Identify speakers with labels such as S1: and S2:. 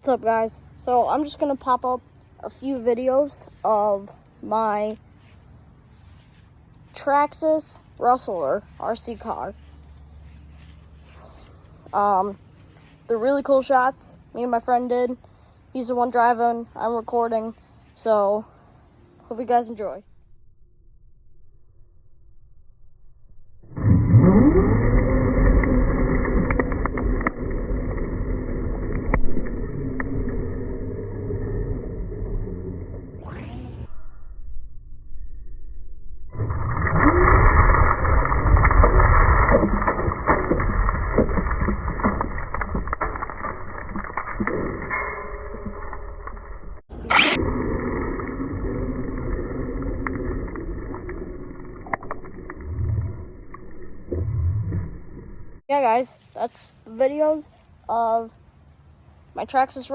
S1: What's up, guys? So I'm just gonna pop up a few videos of my Traxxas Rustler RC car. They're really cool shots. Me and my friend did. He's the one driving. I'm recording. So hope you guys enjoy. Yeah, guys, that's the videos of my Traxxas